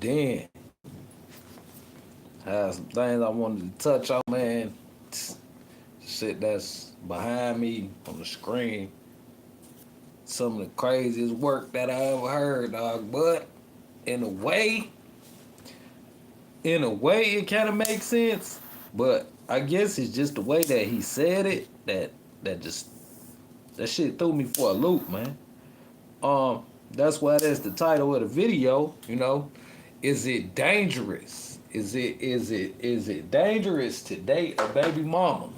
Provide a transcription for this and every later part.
then have some things I wanted to touch on, man. Shit that's behind me on the screen. Some of the craziest work that I ever heard, dog. But in a way, it kind of makes sense. But I guess it's just the way that he said it that shit threw me for a loop, man. That's why that's the title of the video. Is it dangerous? Is it dangerous to date a baby mama?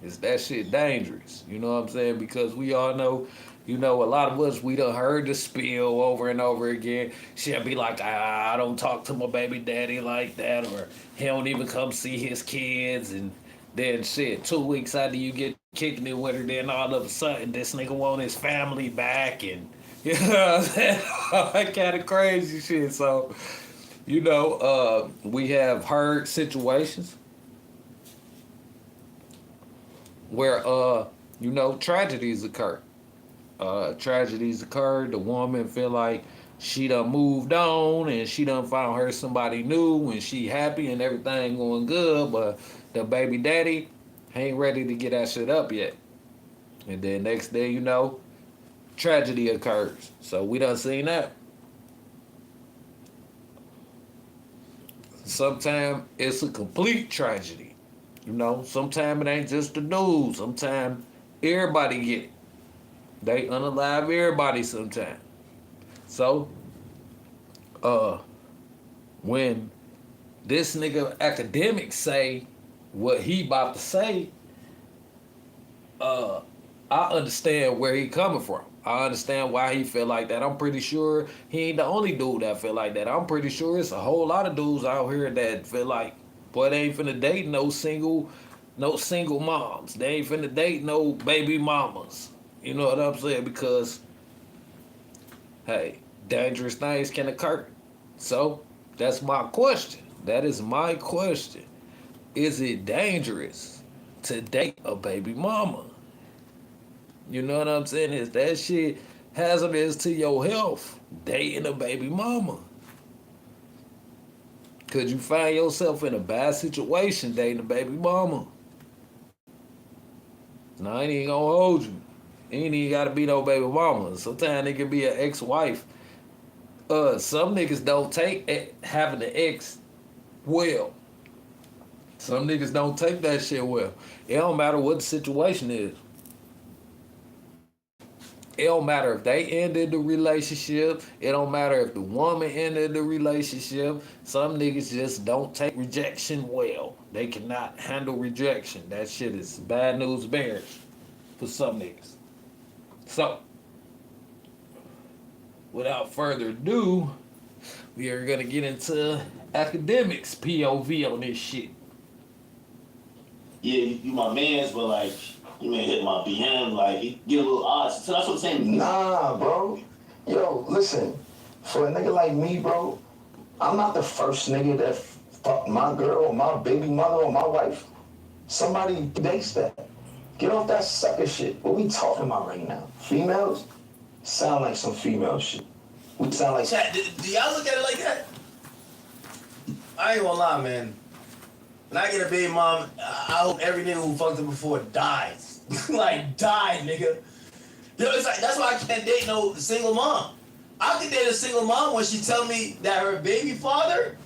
Is that shit dangerous? You know what I'm saying? Because we all know, a lot of us, we done heard the spiel over and over again. She'll be like, I don't talk to my baby daddy like that, or he don't even come see his kids. And then shit, 2 weeks after you get kicking it with her, then all of a sudden this nigga want his family back, and you know what I'm saying? All that kind of crazy shit. So, we have heard situations where tragedies occur. Tragedies occur. The woman feel like she done moved on and she done found her somebody new and she happy and everything going good, but the baby daddy ain't ready to get that shit up yet. And then next day, tragedy occurs. So we done seen that. Sometimes it's a complete tragedy. Sometimes it ain't just the news. Sometimes everybody get it. They unalive everybody sometimes. So, when this nigga academic say what he about to say, I understand where he coming from. I understand why he feel like that. I'm pretty sure he ain't the only dude that feel like that. I'm pretty sure it's a whole lot of dudes out here that feel like, boy, they ain't finna date no single moms. They ain't finna date no baby mamas. You know what I'm saying? Because, hey, dangerous things can occur. So, that's my question. That is my question. Is it dangerous to date a baby mama? You know what I'm saying? Is that shit hazardous to your health? Dating a baby mama? Could you find yourself in a bad situation dating a baby mama? No, I ain't even gonna hold you. Ain't even gotta be no baby mama. Sometimes it can be an ex-wife. Some niggas don't take having an ex well. Some niggas don't take that shit well. It don't matter what the situation is. It don't matter if they ended the relationship. It don't matter if the woman ended the relationship. Some niggas just don't take rejection well. They cannot handle rejection. That shit is bad news bears for some niggas. So, without further ado, we are going to get into academics POV on this shit. Yeah, you my mans, but like, you may hit my BM, like, he get a little odd. So that's what I'm saying. Nah, bro. Yo, listen, for a nigga like me, bro, I'm not the first nigga that fucked my girl or my baby mother or my wife. Somebody dates that. Get off that sucker shit. What we talking about right now? Females? Sound like some female shit. We sound like... Chat, do y'all look at it like that? I ain't gonna lie, man. When I get a baby mom, I hope every nigga who fucked her before dies. Like, die, nigga. It's like, that's why I can't date no single mom. I can date a single mom when she tell me that her baby father,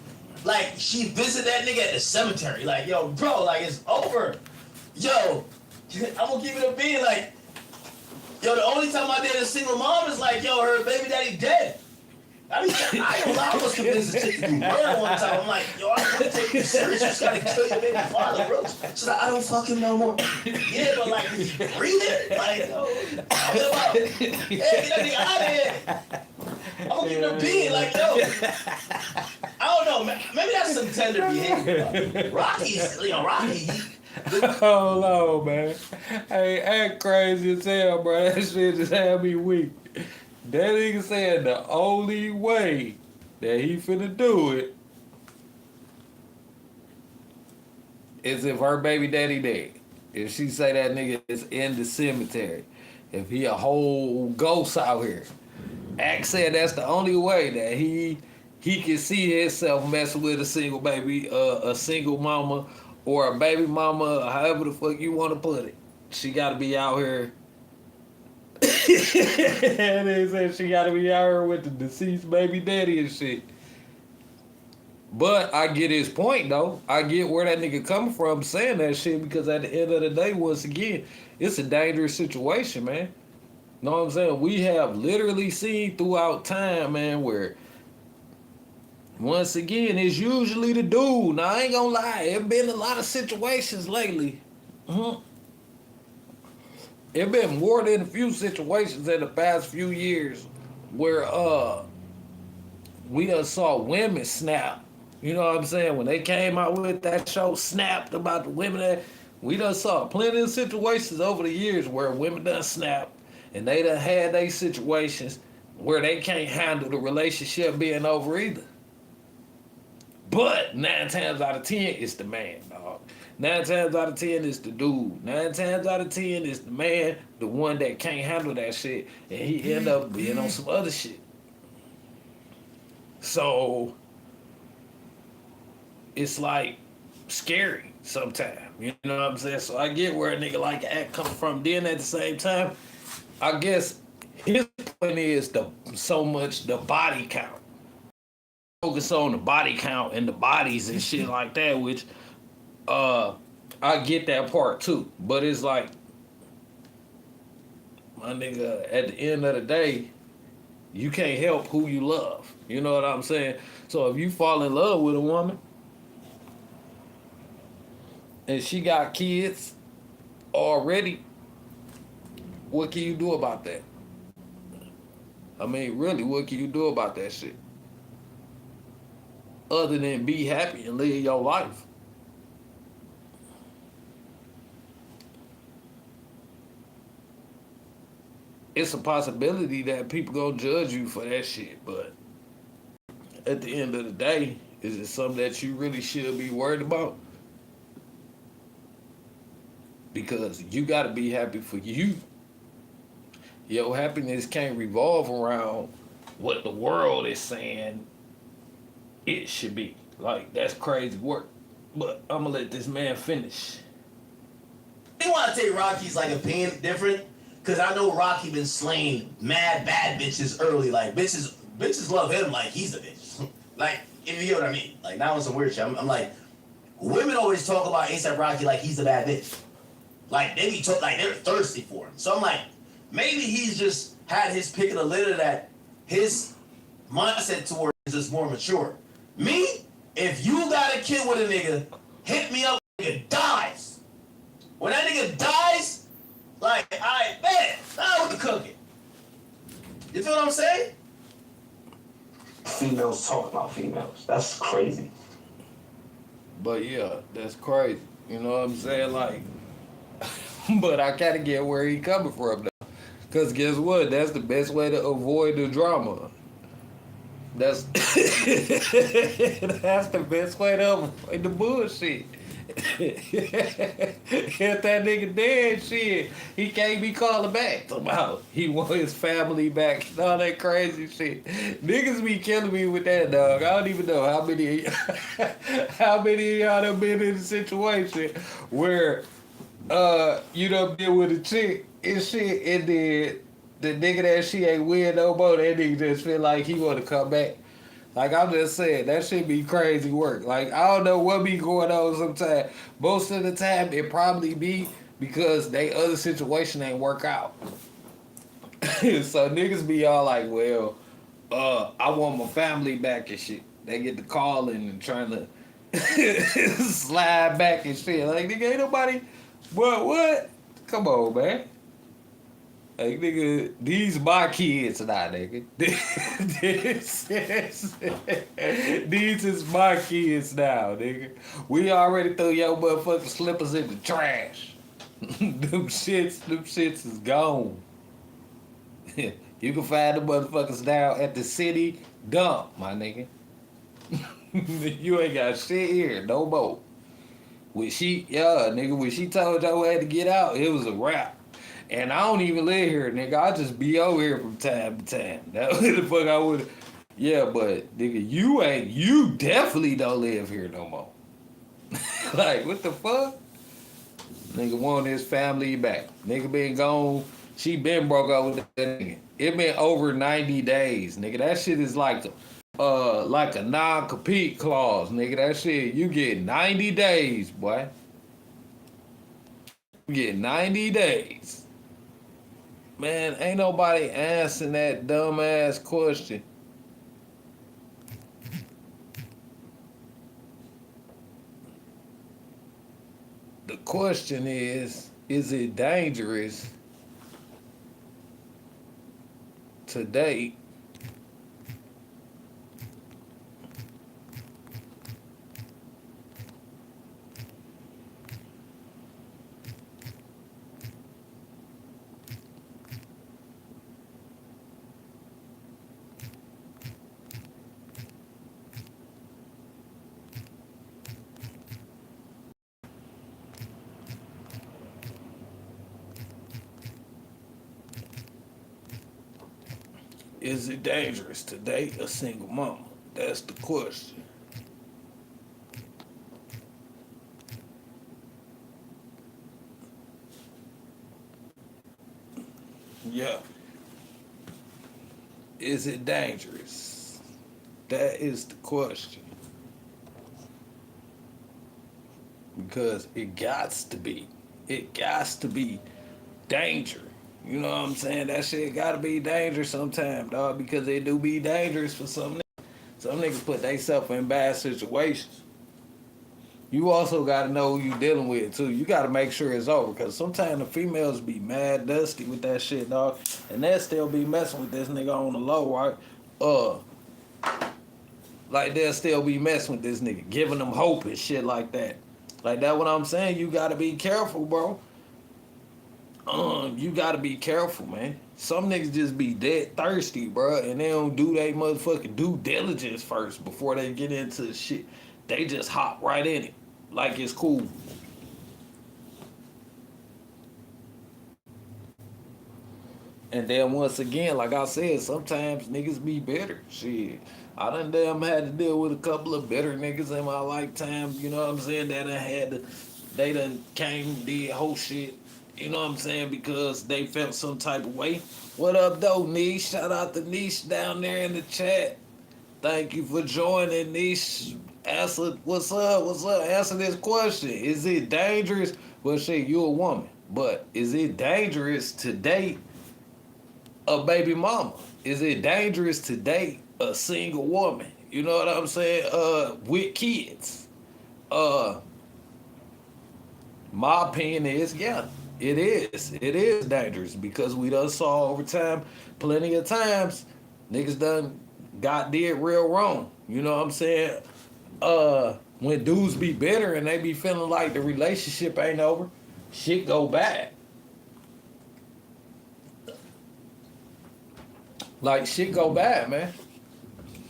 like, she visited that nigga at the cemetery. Like, yo, bro, like, it's over. Yo, I'm gonna keep it a being, like, yo, the only time I date a single mom is like, yo, her baby daddy dead. I mean, I ain't gonna lie, I was convinced this chick to do murder one time. I'm like, yo, I can't take you serious. You just gotta kill your baby father, bro. She's like, I don't fuck him no more. Yeah, but like, is he breathing? Like, yo, hey, get that nigga out of here. I'm gonna keep it a being, like, yo. I don't know, maybe that's some tender behavior. Rocky. Hold on, man. Hey, act crazy as hell, bro. That shit just had me weak. That nigga said the only way that he finna do it is if her baby daddy dead. If she say that nigga is in the cemetery. If he a whole ghost out here. Act said that's the only way that he he can see himself messing with a single baby, a single mama, or a baby mama, however the fuck you want to put it. She got to be out here. They said she got to be out here with the deceased baby daddy and shit. But I get his point, though. I get where that nigga coming from saying that shit, because at the end of the day, once again, it's a dangerous situation, man. Know what I'm saying? We have literally seen throughout time, man, where once again, it's usually the dude. Now, I ain't gonna lie. There been a lot of situations lately. There been more than a few situations in the past few years where we done saw women snap. You know what I'm saying? When they came out with that show, Snapped, about the women that we done saw plenty of situations over the years where women done snap and they done had their situations where they can't handle the relationship being over either. But 9 times out of 10, it's the man, dog. 9 times out of 10, it's the dude. 9 times out of 10, it's the man, the one that can't handle that shit, and he end up being on some other shit. So it's like scary sometimes. You know what I'm saying? So I get where a nigga like Act come from. Then at the same time, I guess his point is so much the body count. Focus on the body count and the bodies and shit like that, which I get that part too. But it's like, my nigga, at the end of the day, you can't help who you love. You know what I'm saying? So if you fall in love with a woman and she got kids already, what can you do about that? I mean, really, what can you do about that shit? Other than be happy and live your life. It's a possibility that people gonna judge you for that shit, but at the end of the day, is it something that you really should be worried about? Because you gotta be happy for you. Your happiness can't revolve around what the world is saying it should be. Like, that's crazy work. But I'm gonna let this man finish. I want to take Rocky's like opinion different, because I know Rocky been slaying mad bad bitches early. Like, bitches love him like he's a bitch. Like, if you hear what I mean. Like, now on some weird shit. I'm like, women always talk about A$AP Rocky like he's a bad bitch. Like, they be like they're thirsty for him. So I'm like, maybe he's just had his pick of the litter, that his mindset toward is just more mature. Me, if you got a kid with a nigga, hit me up when the nigga dies. When that nigga dies, like, I bet, now with the cooking. You feel what I'm saying? Females talk about females. That's crazy. But yeah, that's crazy. You know what I'm saying? Like, but I kind of get where he coming from though. Because guess what? That's the best way to avoid the drama. That's that's the best way to avoid the bullshit. If that nigga dead, shit, he can't be calling back. Somehow he want his family back and all that crazy shit. Niggas be killing me with that, dog. I don't even know how many of y'all have been in a situation where you done been with a chick and shit, and then the nigga that she ain't with no more, that nigga just feel like he want to come back. Like, I'm just saying, that shit be crazy work. Like, I don't know what be going on sometimes. Most of the time, it probably be because they other situation ain't work out. So niggas be all like, well, I want my family back and shit. They get to calling and trying to slide back and shit. Like, nigga, ain't nobody, what? Come on, man. Like, nigga, these my kids now, nigga. These is my kids now, nigga. We already threw your motherfucking slippers in the trash. Them shits is gone. You can find the motherfuckers down at the city dump, my nigga. You ain't got shit here, no more. When she told y'all had to get out, it was a wrap. And I don't even live here, nigga. I just be over here from time to time. That's what the fuck I would. Yeah, but nigga, you definitely don't live here no more. Like, what the fuck? Nigga want his family back. Nigga been gone. She been broke up with that nigga. It been over 90 days, nigga. That shit is like a non-compete clause, nigga. That shit, you get 90 days, boy. You get 90 days. Man, ain't nobody answering that dumbass question. The question is it dangerous to date Is it dangerous to date a single mama? That's the question. Yeah. Is it dangerous? That is the question. Because it gots to be. It gots to be danger. You know what I'm saying? That shit gotta be dangerous sometimes, dog, because it do be dangerous for some niggas. Some niggas put themselves in bad situations. You also gotta know who you dealing with too. You gotta make sure it's over, because sometimes the females be mad dusty with that shit, dog, and they'll still be messing with this nigga on the low, right? Like they'll still be messing with this nigga, giving them hope and shit like that. Like that, what I'm saying, you gotta be careful, bro. You gotta be careful, man. Some niggas just be dead thirsty, bro, and they don't do their motherfucking due diligence first before they get into the shit. They just hop right in it, like it's cool. And then once again, like I said, sometimes niggas be bitter. Shit, I done damn had to deal with a couple of bitter niggas in my lifetime. You know what I'm saying? That I had to, they done came, did whole shit. You know what I'm saying? Because they felt some type of way. What up, though, Niche? Shout out to Niche down there in the chat. Thank you for joining, Niche. Answer, what's up? What's up? Answer this question. Is it dangerous? Well, shit, you a woman. But is it dangerous to date a baby mama? Is it dangerous to date a single woman? You know what I'm saying? With kids. My opinion is, yeah, it is. It is dangerous because we done saw over time, plenty of times, niggas did real wrong. You know what I'm saying? When dudes be bitter and they be feeling like the relationship ain't over, shit go bad. Like shit go bad, man.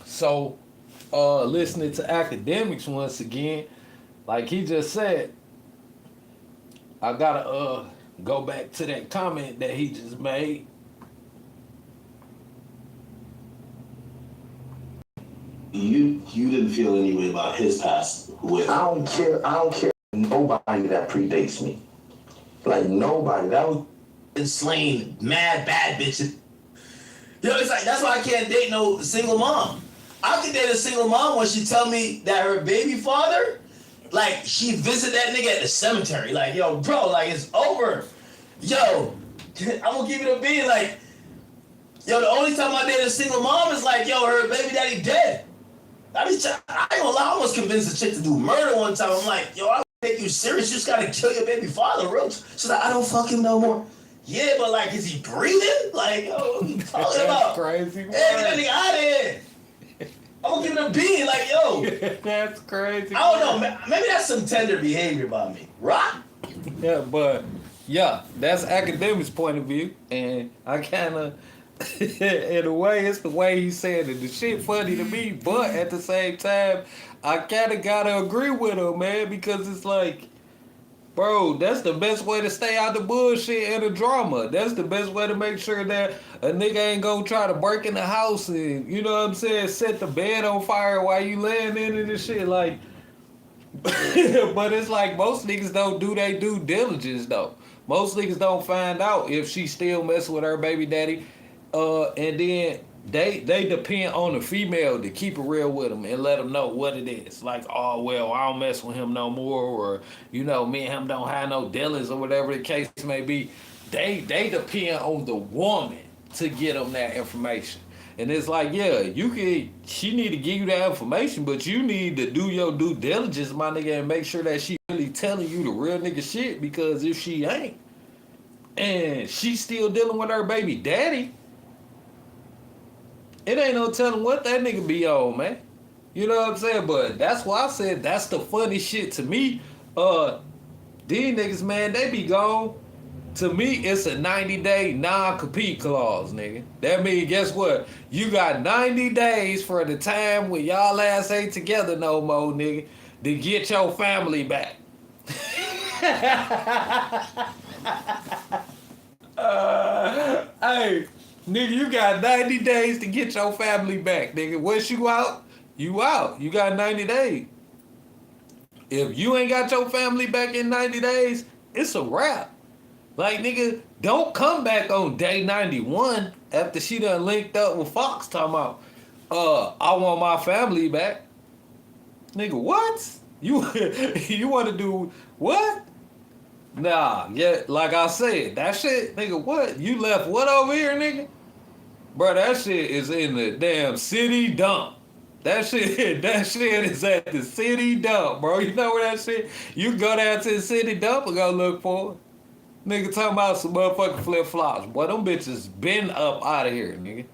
So, listening to academics once again, like he just said, I gotta go back to that comment that he just made. You didn't feel any way about his past with. I don't care nobody that predates me. Like nobody. That was And slain mad bad bitches. Yo, it's like that's why I can't date no single mom. I could date a single mom when she tell me that her baby father, like she visit that nigga at the cemetery. Like, yo, bro, like it's over. Yo, I'm gonna give it a beat. Like, yo, the only time I date a single mom is like, yo, her baby daddy dead. I ain't gonna lie, I almost convinced a chick to do murder one time. I'm like, yo, I don't take you serious. You just gotta kill your baby father, bro. She's like, I don't fuck him no more. Yeah, but like, is he breathing? Like, yo, what are you talking about? Crazy. Hey, get that nigga out of here. I'm gonna give it a beat, like, yo. That's crazy. I don't know, maybe that's some tender behavior by me. Rock? Yeah, but yeah, that's academics' point of view, and I kind of, in a way, it's the way he said it. The shit funny to me, but at the same time, I kind of gotta agree with him, man, because it's like, Bro, that's the best way to stay out the bullshit and the drama. That's the best way to make sure that a nigga ain't gonna try to break in the house and, you know what I'm saying, set the bed on fire while you laying in it and shit. Like, but it's like most niggas don't do their due diligence though. Most niggas don't find out if she still messing with her baby daddy. And then they depend on the female to keep it real with them and let them know what it is. Like, oh well, I don't mess with him no more, or you know, me and him don't have no dealings, or whatever the case may be. They depend on the woman to get them that information. And it's like, yeah, she need to give you that information, but you need to do your due diligence, my nigga, and make sure that she really telling you the real nigga shit, because if she ain't, and she still dealing with her baby daddy, it ain't no telling what that nigga be on, man. You know what I'm saying? But that's why I said that's the funny shit to me. These niggas, man, they be gone. To me, it's a 90-day non-compete clause, nigga. That means, guess what? You got 90 days for the time when y'all ass ain't together no more, nigga, to get your family back. Hey, nigga, you got 90 days to get your family back, nigga. Once you out, you out. You got 90 days. If you ain't got your family back in 90 days, it's a wrap. Like, nigga, don't come back on day 91 after she done linked up with Fox talking about, I want my family back. Nigga, what? You want to do what? Nah, yeah, like I said, that shit, nigga, what? You left what over here, nigga? Bro, that shit is in the damn city dump. That shit is at the city dump, bro. You know where that shit? You go down to the city dump and go look for it. Nigga talking about some motherfucking flip-flops. Boy, them bitches been up out of here, nigga.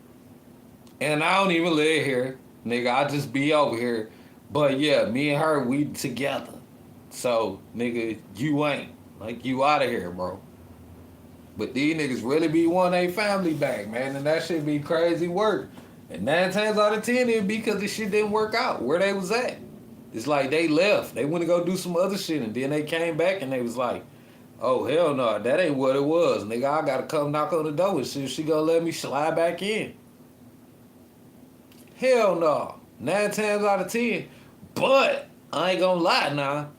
And I don't even live here, nigga. I just be over here. But yeah, me and her, we together. So, nigga, you ain't. Like, you out of here, bro. But these niggas really be wanting their family back, man. And that shit be crazy work. And 9 times out of 10, it be because this shit didn't work out where they was at. It's like they left. They went to go do some other shit. And then they came back and they was like, oh, hell no, that ain't what it was. Nigga, I gotta come knock on the door and see if she gonna let me slide back in. Hell no. 9 times out of 10. But, I ain't gonna lie now.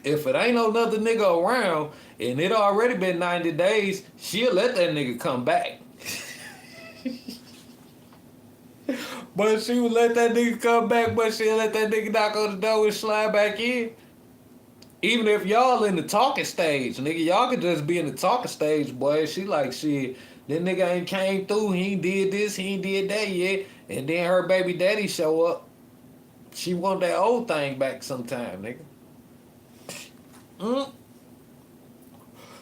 If it ain't no other nigga around, and it already been 90 days, she'll let that nigga come back. But she would let that nigga come back, but she'll let that nigga knock on the door and slide back in. Even if y'all in the talking stage, nigga, y'all could just be in the talking stage, boy. She like, shit, that nigga ain't came through, he ain't did this, he ain't did that yet. And then her baby daddy show up. She want that old thing back sometime, nigga.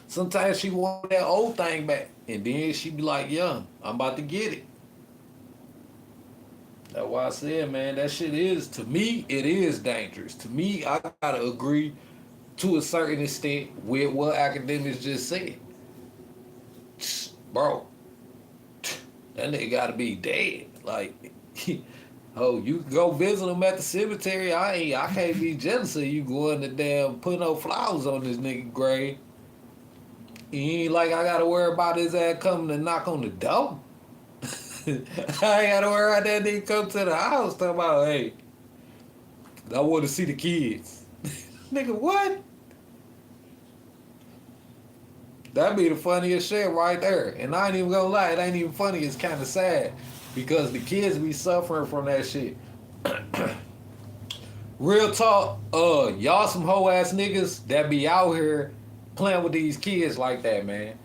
Sometimes she want that old thing back. And then she be like, yeah, I'm about to get it. That's why I said, man, that shit is, to me, it is dangerous. To me, I gotta agree to a certain extent with what academics just said. Bro, that nigga gotta be dead. Like, oh, you can go visit him at the cemetery. I can't be jealous of you going to damn put no flowers on this nigga grave. He ain't like I gotta worry about his ass coming to knock on the door. I ain't gotta worry about that nigga come to the house talking about, hey, I want to see the kids. Nigga, what? That'd be the funniest shit right there. And I ain't even gonna lie, it ain't even funny, it's kind of sad. Because the kids be suffering from that shit. Real talk, y'all some hoe ass niggas that be out here playing with these kids like that, man.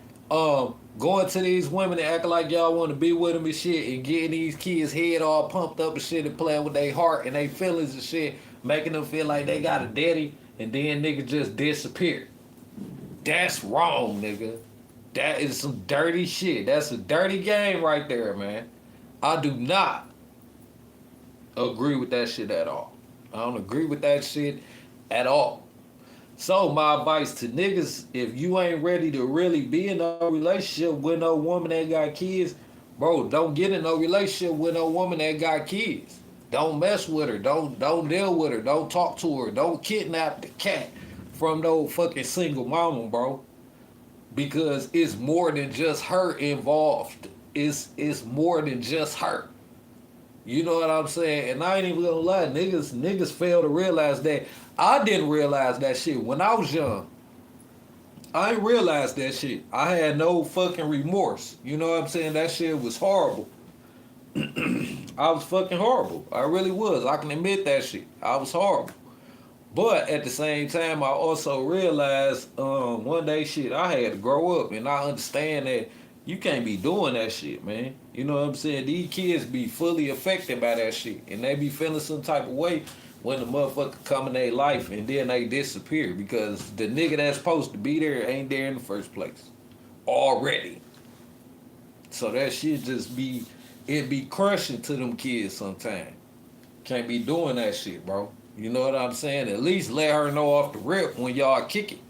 Going to these women and acting like y'all want to be with them and shit, and getting these kids' head all pumped up and shit, and playing with their heart and their feelings and shit, making them feel like they got a daddy, and then nigga just disappear. That's wrong, nigga. That is some dirty shit. That's a dirty game right there, man. I do not agree with that shit at all. I don't agree with that shit at all. So my advice to niggas, if you ain't ready to really be in a relationship with no woman that got kids, bro, don't get in no relationship with no woman that got kids. Don't mess with her. Don't deal with her. Don't talk to her. Don't kidnap the cat. from no fucking single mama, bro. Because it's more than just her involved. It's more than just her. You know what I'm saying? And I ain't even gonna lie, niggas fail to realize that. I didn't realize that shit when I was young. I ain't realized that shit. I had no fucking remorse. You know what I'm saying? That shit was horrible. I was fucking horrible. I really was. I can admit that shit. I was horrible. But at the same time, I also realized one day, shit, I had to grow up, and I understand that you can't be doing that shit, man. You know what I'm saying? These kids be fully affected by that shit, and they be feeling some type of way when the motherfucker come in their life, and then they disappear because the nigga that's supposed to be there ain't there in the first place already. So that shit just be, it be crushing to them kids sometimes. Can't be doing that shit, bro. You know what I'm saying? At least let her know off the rip when y'all kick it.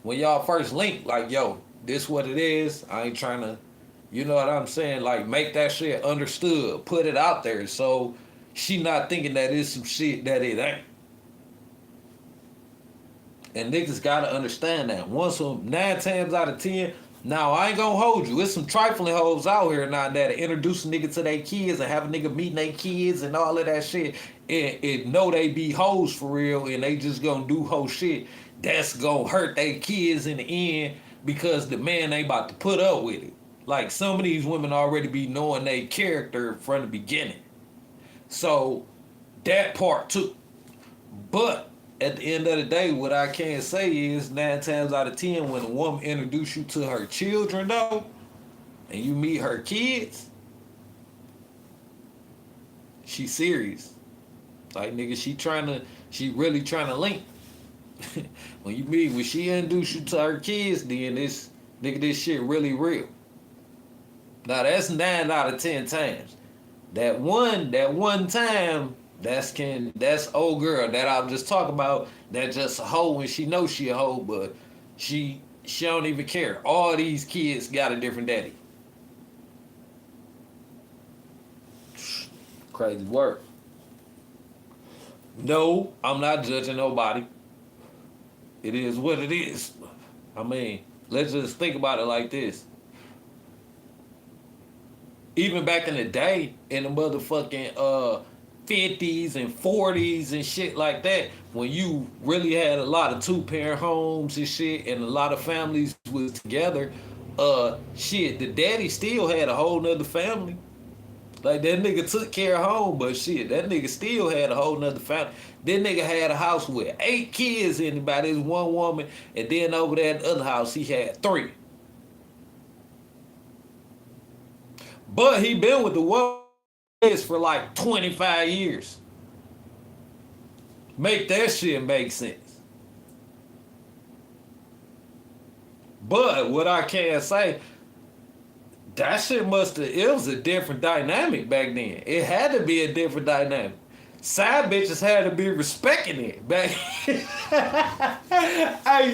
When y'all first link, like, yo, this what it is. I ain't trying to, you know what I'm saying? Like, make that shit understood. Put it out there so she not thinking that it's some shit that it ain't. And niggas gotta understand that. 9 times out of 10, now I ain't gonna hold you. It's some trifling hoes out here now that introduce a nigga to their kids and have a nigga meeting their kids and all of that shit. And know they be hoes for real and they just gonna do hoe shit. That's gonna hurt their kids in the end because the man ain't about to put up with it. Like, some of these women already be knowing their character from the beginning. So that part too. But at the end of the day, what I can say is 9 times out of 10, when a woman introduce you to her children though, and you meet her kids, she serious. Like, nigga, she really trying to link. When she introduce you to her kids, then this shit really real. Now that's 9 out of 10 times. That one time, that's old girl that I'm just talking about, that just a hoe and she knows she a hoe, but she don't even care. All these kids got a different daddy. Crazy work. No, I'm not judging nobody. It is what it is. I mean, let's just think about it like this. Even back in the day, in the motherfucking 50s and 40s and shit like that, when you really had a lot of 2-parent homes and shit, and a lot of families was together, shit, the daddy still had a whole nother family. Like, that nigga took care of home, but shit, that nigga still had a whole nother family. That nigga had a house with 8 kids in it by this one woman, and then over there at the other house, he had 3. But he been with the woman for like 25 years. Make that shit make sense. But what I can say, that shit it was a different dynamic back then. It had to be a different dynamic. Side bitches had to be respecting it back. Hey,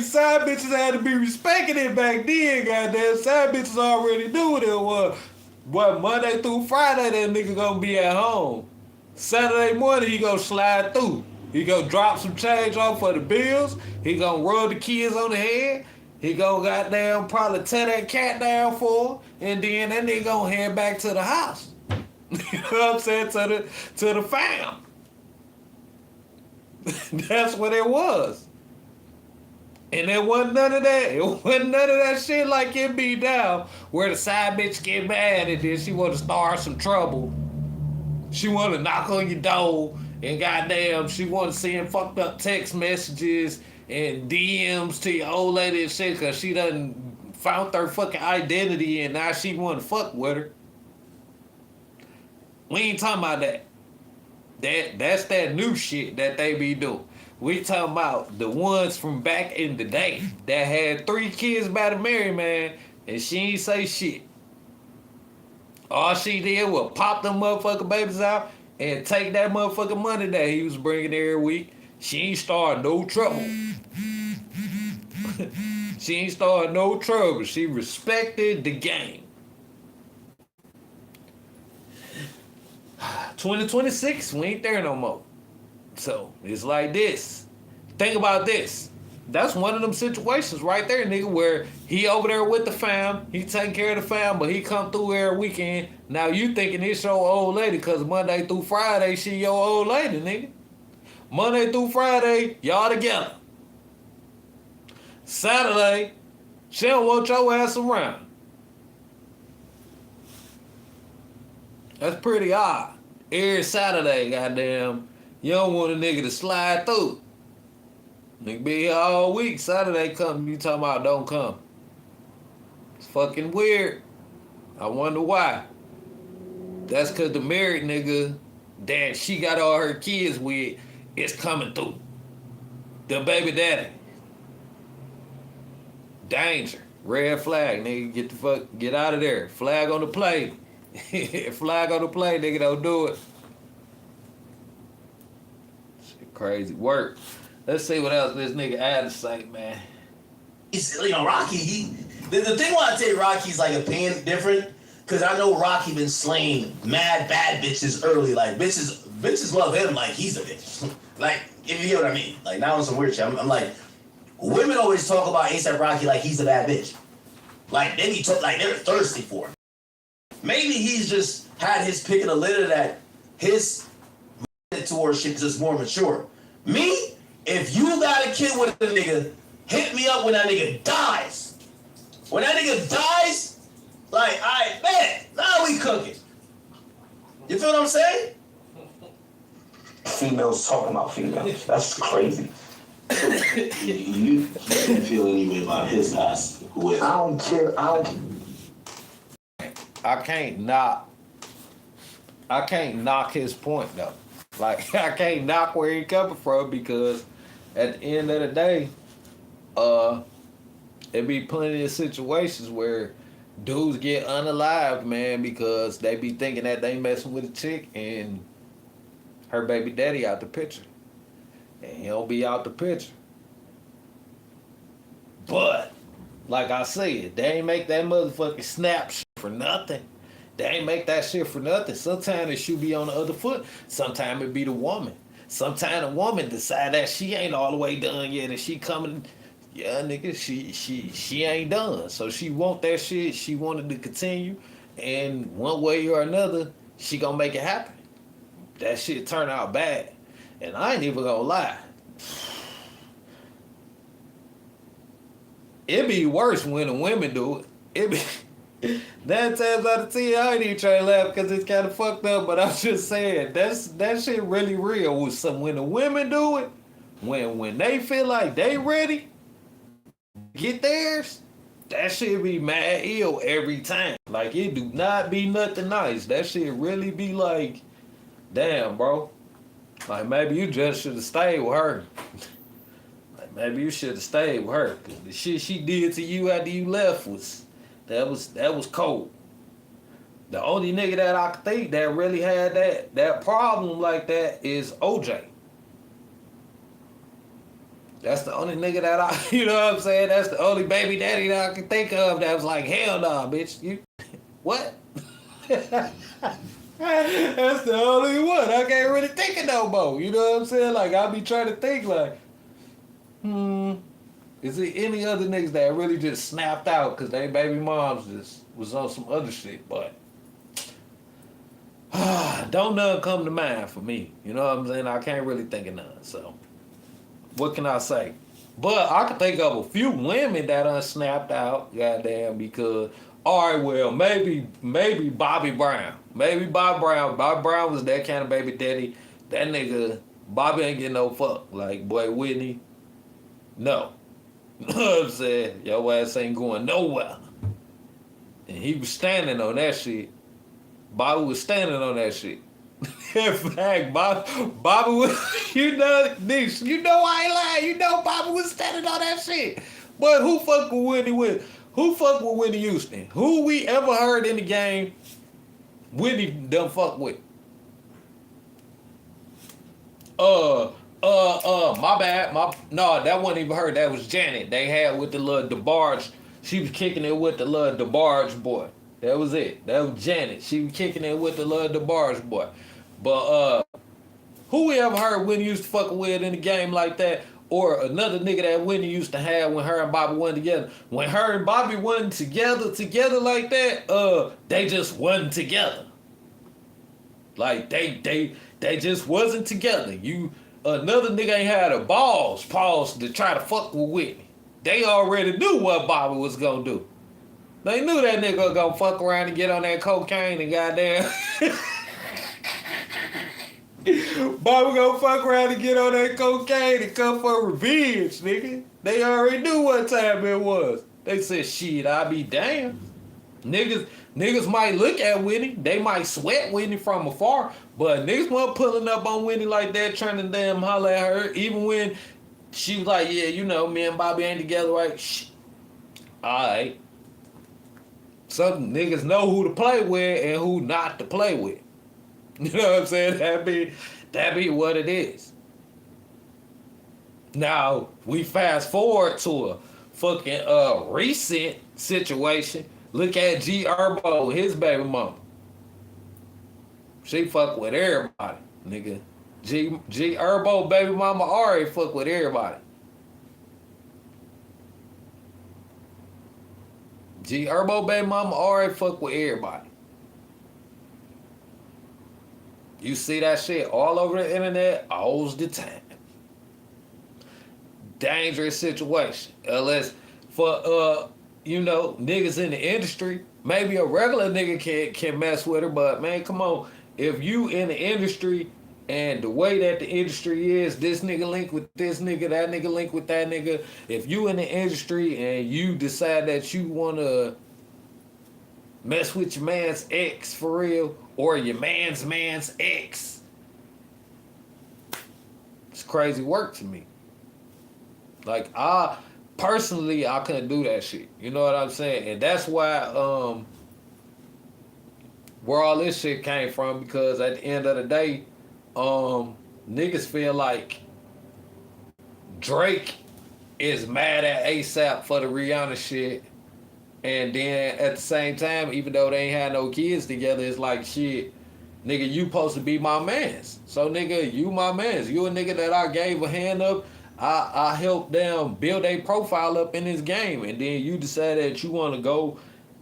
side bitches had to be respecting it back then, goddamn. Side bitches already knew what it was. But Monday through Friday, that nigga gonna be at home. Saturday morning, he gonna slide through. He gonna drop some change off for the bills. He gonna rub the kids on the head. He gonna goddamn probably tear that cat down for her. And then that nigga gonna head back to the house. You know what I'm saying? To the fam. That's what it was. And there wasn't none of that. It wasn't none of that shit like it be now, where the side bitch get mad and then she want to start some trouble. She want to knock on your door and goddamn, she want to send fucked up text messages and DMs to your old lady and shit because she done found her fucking identity and now she want to fuck with her. We ain't talking about that. That's that new shit that they be doing. We talking about the ones from back in the day that had 3 kids by the married man and she ain't say shit. All she did was pop them motherfucking babies out and take that motherfucking money that he was bringing every week. She ain't started no trouble. She ain't started no trouble. She respected the game. 2026, we ain't there no more. So it's like this. Think about this. That's one of them situations right there, nigga, where he over there with the fam, he taking care of the fam, but he come through every weekend. Now you thinking it's your old lady, cause Monday through Friday she your old lady, nigga. Monday through Friday, y'all together. Saturday, she don't want your ass around. That's pretty odd. Every Saturday, goddamn, you don't want a nigga to slide through. Nigga be here all week. Saturday come, you talking about don't come. It's fucking weird. I wonder why. That's cause the married nigga that she got all her kids with is coming through. The baby daddy. Danger. Red flag, nigga. Get out of there. Flag on the play. Flag on the play, nigga. Don't do it. Shit crazy work. Let's see what else this nigga had to say, man. He's, Rocky, the thing why I say Rocky's like opinion different, because I know Rocky been slaying mad bad bitches early. Like, bitches love him like he's a bitch. Like, if you get what I mean. Like, now on some weird shit. I'm like, women always talk about A$AP Rocky like he's a bad bitch. Like, they be like they're thirsty for him. Maybe he's just had his pick of the litter that his towards shit is just more mature. Me, if you got a kid with a nigga, hit me up when that nigga dies. When that nigga dies, like, I bet, now we cooking. You feel what I'm saying? Females talking about females. That's crazy. You didn't feel any way about his guys. I don't care. I can't knock his point though. Like, I can't knock where he coming from, because at the end of the day, it be plenty of situations where dudes get unalived, man, because they be thinking that they messing with a chick and her baby daddy out the picture. And he don't be out the picture. But, like I said, they ain't make that motherfucking snap shit for nothing. They ain't make that shit for nothing. Sometimes it should be on the other foot. Sometimes it be the woman. Sometimes the woman decide that she ain't all the way done yet, and she coming, yeah, nigga, she ain't done. So she want that shit. She wanted to continue, and one way or another, she gonna make it happen. That shit turn out bad, and I ain't even gonna lie. It be worse when the women do it. It be 9 times out of 10, I ain't even trying to laugh because it's kind of fucked up, but I'm just saying, that shit really real. When the women do it, when they feel like they ready, get theirs, that shit be mad ill every time. Like, it do not be nothing nice. That shit really be like, damn, bro. Like, maybe you just should have stayed with her. Like, maybe you should have stayed with her. Cause the shit she did to you after you left that was cold. The only nigga that I could think that really had that problem like that is OJ. That's the only nigga that you know what I'm saying? That's the only baby daddy that I can think of that was like, hell nah, bitch. You, what? That's the only one. I can't really think of no more. You know what I'm saying? Like, I be trying to think like, is there any other niggas that really just snapped out because they baby moms just was on some other shit? But don't none come to mind for me. You know what I'm saying? I can't really think of none. So what can I say? But I can think of a few women that unsnapped out, goddamn, because, all right, well, maybe Bobby Brown. Maybe Bobby Brown. Bobby Brown was that kind of baby daddy. That nigga, Bobby ain't getting no fuck. Like, boy, Whitney, no. You know what I'm saying? Your ass ain't going nowhere. And he was standing on that shit. Bobby was standing on that shit. In fact, Bobby was, you know, Nish, you know I ain't lying. You know Bobby was standing on that shit. But who fuck with Whitney with? Who fuck with Whitney Houston? Who we ever heard in the game Whitney done fuck with? My bad. No, that wasn't even her. That was Janet. They had with the little DeBarge. She was kicking it with the little DeBarge boy. That was it. That was Janet. She was kicking it with the little DeBarge boy. But who we ever heard Whitney used to fuck with in the game like that Or another nigga that Whitney used to have when her and Bobby wasn't together. When her and Bobby wasn't together like that, they just wasn't together. Like they just wasn't together. Another nigga ain't had the balls, pause, to try to fuck with Whitney. They already knew what Bobby was gonna do. They knew that nigga was gonna fuck around and get on that cocaine and goddamn Bobby gonna fuck around and get on that cocaine and come for revenge, nigga. They already knew what time it was. They said, shit, I be damned. Niggas might look at Whitney. They might sweat Whitney from afar. But niggas weren't pulling up on Whitney like that, trying to damn holler at her. Even when she was like, yeah, you know, me and Bobby ain't together, right? Shh. Alright. Some niggas know who to play with and who not to play with. You know what I'm saying? That be what it is. Now, we fast forward to a fucking recent situation. Look at G Herbo, his baby mama. She fuck with everybody, nigga. G Herbo baby mama already fuck with everybody. G Herbo baby mama already fuck with everybody. You see that shit all over the internet all the time. Dangerous situation. Unless for niggas in the industry, maybe a regular nigga can mess with her, but man, come on. If you in the industry and the way that the industry is, this nigga link with this nigga, that nigga link with that nigga. If you in the industry and you decide that you wanna mess with your man's ex for real, or your man's ex, it's crazy work to me. Like, personally, I couldn't do that shit. You know what I'm saying? And that's why, where all this shit came from, because at the end of the day, niggas feel like Drake is mad at ASAP for the Rihanna shit. And then at the same time, even though they ain't had no kids together, it's like, shit, nigga, you supposed to be my mans. So, nigga, you my mans. You a nigga that I gave a hand up. I helped them build a profile up in this game. And then you decide that you want to go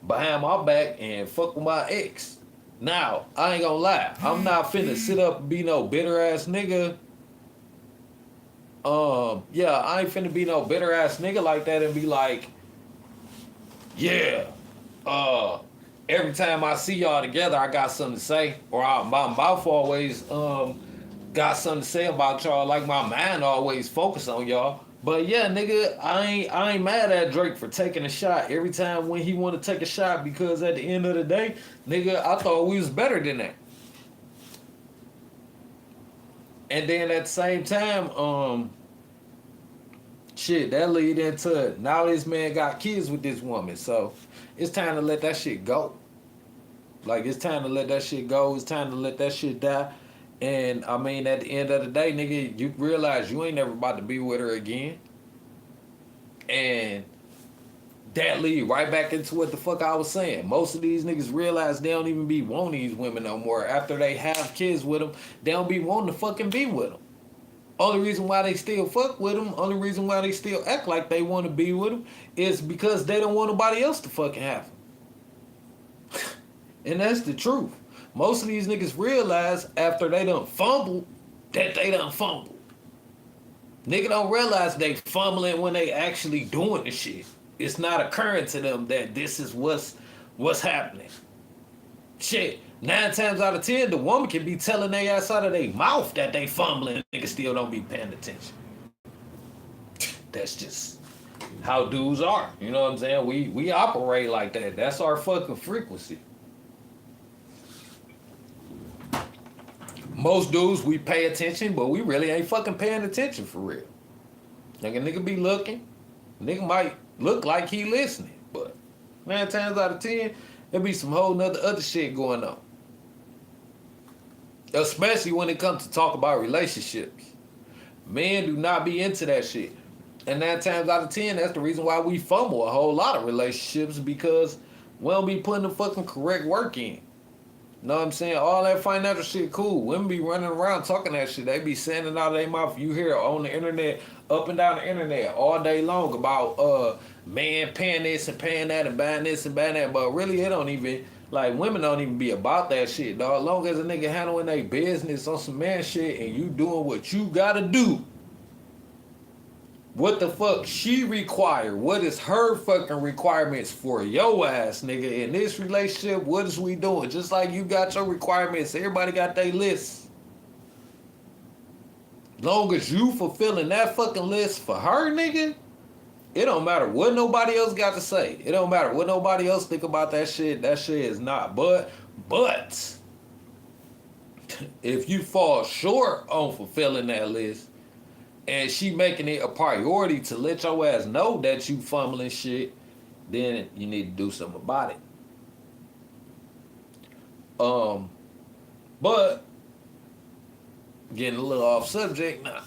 behind my back and fuck with my ex. Now, I ain't gonna lie. I'm not finna sit up and be no bitter ass nigga. Yeah, I ain't finna be no bitter ass nigga like that and be like, yeah, every time I see y'all together, I got something to say. Or my mouth always got something to say about y'all, like my mind always focus on y'all. But yeah, nigga, I ain't mad at Drake for taking a shot every time when he want to take a shot, because at the end of the day, nigga, I thought we was better than that. And then at the same time, shit, that lead into now this man got kids with this woman, so it's time to let that shit go. Like, it's time to let that shit go. It's time to let that shit die. And I mean, at the end of the day, nigga, you realize you ain't never about to be with her again. And that lead right back into what the fuck I was saying. Most of these niggas realize they don't even be wanting these women no more. After they have kids with them, they don't be wanting to fucking be with them. Only reason why they still fuck with them, only reason why they still act like they want to be with them is because they don't want nobody else to fucking have them. And that's the truth. Most of these niggas realize after they done fumbled that they done fumbled. Nigga don't realize they fumbling when they actually doing the shit. It's not occurring to them that this is what's happening. Shit, 9 times out of 10, the woman can be telling they ass out of their mouth that they fumbling. Niggas still don't be paying attention. That's just how dudes are. You know what I'm saying? We operate like that. That's our fucking frequency. Most dudes, we pay attention, but we really ain't fucking paying attention for real. Like, a nigga be looking. Nigga might look like he listening, but 9 times out of 10, there be some whole nother other shit going on. Especially when it comes to talk about relationships. Men do not be into that shit. And 9 times out of 10, that's the reason why we fumble a whole lot of relationships, because we don't be putting the fucking correct work in. Know what I'm saying? All that financial shit, cool. Women be running around talking that shit. They be saying it out of their mouth. You hear it on the internet, up and down the internet, all day long about man paying this and paying that and buying this and buying that. But really, it don't even, like, women don't even be about that shit, dog. As long as a nigga handling their business on some man shit and you doing what you gotta do. What the fuck she require? What is her fucking requirements for your ass, nigga? In this relationship, what is we doing? Just like you got your requirements, everybody got their lists. Long as you fulfilling that fucking list for her, nigga, it don't matter what nobody else got to say. It don't matter what nobody else think about that shit. That shit is not. But if you fall short on fulfilling that list, and she making it a priority to let your ass know that you fumbling shit, then you need to do something about it. But getting a little off subject now.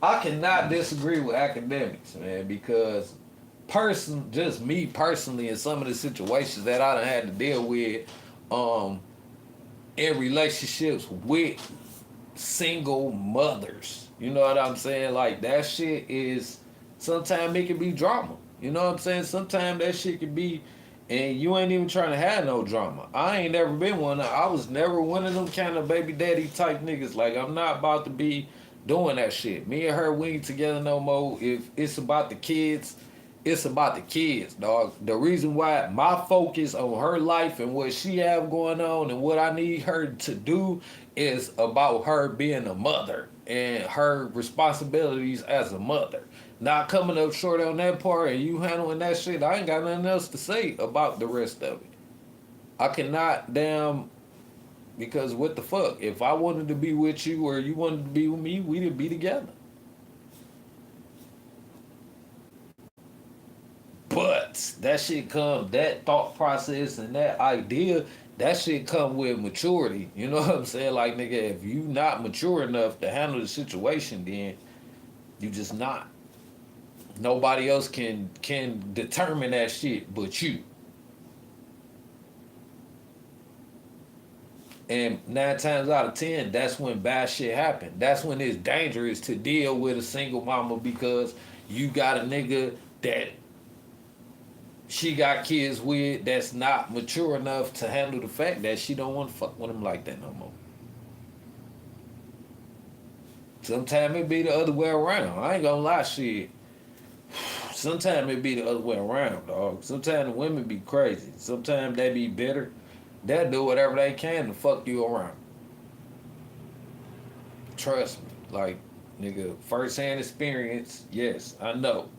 I cannot disagree with academics, man, because just me personally, in some of the situations that I done had to deal with, in relationships with single mothers. You know what I'm saying? Like, that shit is, sometimes it can be drama. You know what I'm saying? Sometimes that shit can be, and you ain't even trying to have no drama. I ain't never been one. I was never one of them kind of baby daddy type niggas. Like, I'm not about to be doing that shit. Me and her, we ain't together no more. If it's about the kids, it's about the kids, dog. The reason why my focus on her life and what she have going on and what I need her to do is about her being a mother and her responsibilities as a mother. Not coming up short on that part and you handling that shit, I ain't got nothing else to say about the rest of it. I cannot because what the fuck? If I wanted to be with you or you wanted to be with me, we'd be together. But that shit that thought process and that idea, that shit come with maturity. You know what I'm saying? Like, nigga, if you not mature enough to handle the situation, then you just not. Nobody else can determine that shit but you. And 9 times out of 10, that's when bad shit happen. That's when it's dangerous to deal with a single mama, because you got a nigga that she got kids with that's not mature enough to handle the fact that she don't want to fuck with him like that no more. Sometimes it be the other way around. I ain't gonna lie, shit. Sometimes it be the other way around, dog. Sometimes the women be crazy. Sometimes they be bitter. They'll do whatever they can to fuck you around. Trust me. Like, nigga, first-hand experience, yes, I know.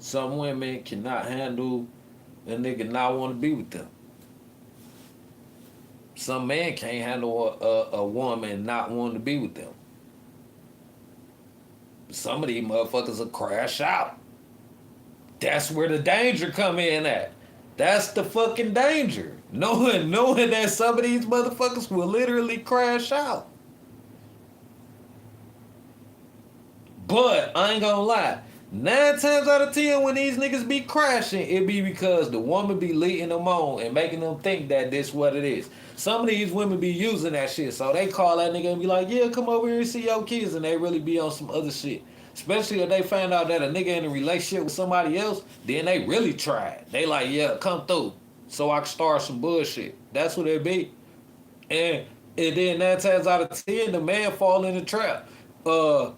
Some women cannot handle a nigga not want to be with them. Some man can't handle a woman not wanting to be with them. Some of these motherfuckers will crash out. That's where the danger come in at. That's the fucking danger. Knowing that some of these motherfuckers will literally crash out. But I ain't gonna lie, 9 times out of 10 when these niggas be crashing, it be because the woman be leading them on and making them think that this what it is. Some of these women be using that shit, so they call that nigga and be like, yeah, come over here and see your kids, and they really be on some other shit. Especially if they find out that a nigga in a relationship with somebody else, then they really tried. They like, yeah, come through so I can start some bullshit. That's what it be. And then 9 times out of 10, the man fall in the trap. But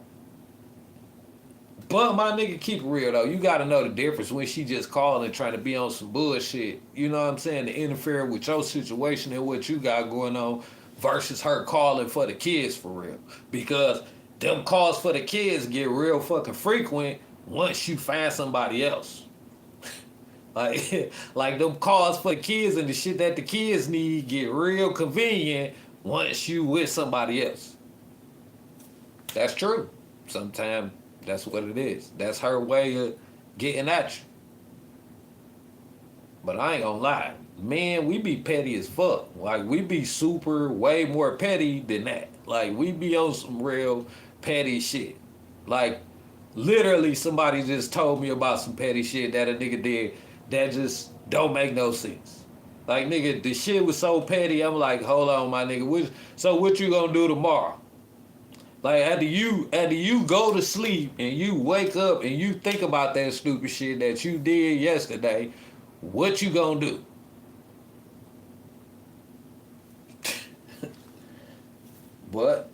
my nigga, keep it real though. You gotta know the difference when she just calling trying to be on some bullshit. You know what I'm saying? To interfere with your situation and what you got going on versus her calling for the kids for real. Because them calls for the kids get real fucking frequent once you find somebody else. like them calls for the kids and the shit that the kids need get real convenient once you with somebody else. That's true. Sometimes that's what it is. That's her way of getting at you. But I ain't gonna lie. Man, we be petty as fuck. Like, we be super, way more petty than that. Like, we be on some real petty shit. Like, literally somebody just told me about some petty shit that a nigga did that just Don't make no sense. Like, nigga, the shit was so petty. I'm like, hold on, my nigga. So what you gonna do tomorrow? Like, after you go to sleep and you wake up and you think about that stupid shit that you did yesterday, what you gonna do? But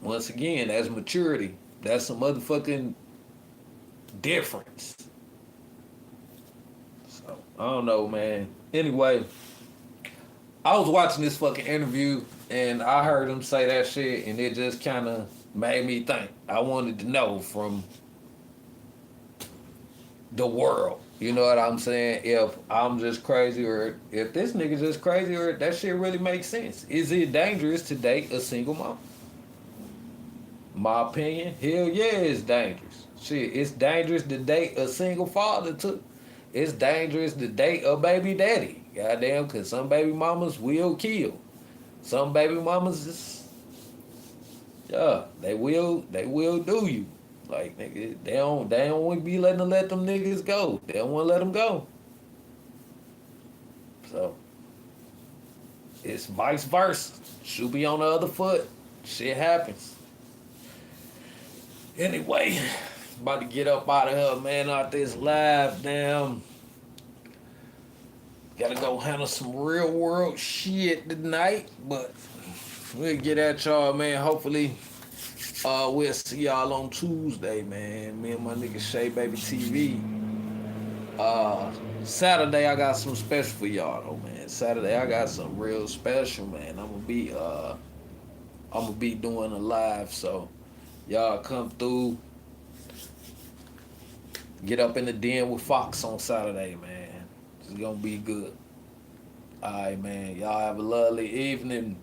once again, that's maturity. That's a motherfucking difference. So I don't know, man. Anyway, I was watching this fucking interview and I heard him say that shit and it just kind of made me think. I wanted to know from the world, you know what I'm saying? If I'm just crazy or if this nigga just crazy or that shit really makes sense. Is it dangerous to date a single mom? My opinion, hell yeah, it's dangerous. Shit, it's dangerous to date a single father too. It's dangerous to date a baby daddy. Goddamn, cause some baby mamas will kill. Some baby mamas just, yeah, they will do you. Like, nigga, they don't want to be let them niggas go. They don't want to let them go. So it's vice versa. Should be on the other foot. Shit happens. Anyway, about to get up out of here, man, out this live, damn. Gotta go handle some real world shit tonight, but we'll get at y'all, man. Hopefully, we'll see y'all on Tuesday, man. Me and my nigga Shay Baby TV. Saturday, I got some special for y'all, though, man. Saturday, I got some real special, man. I'm gonna be doing a live, so y'all come through. Get up in the den with Fox on Saturday, man. It's gonna be good. Alright, man. Y'all have a lovely evening.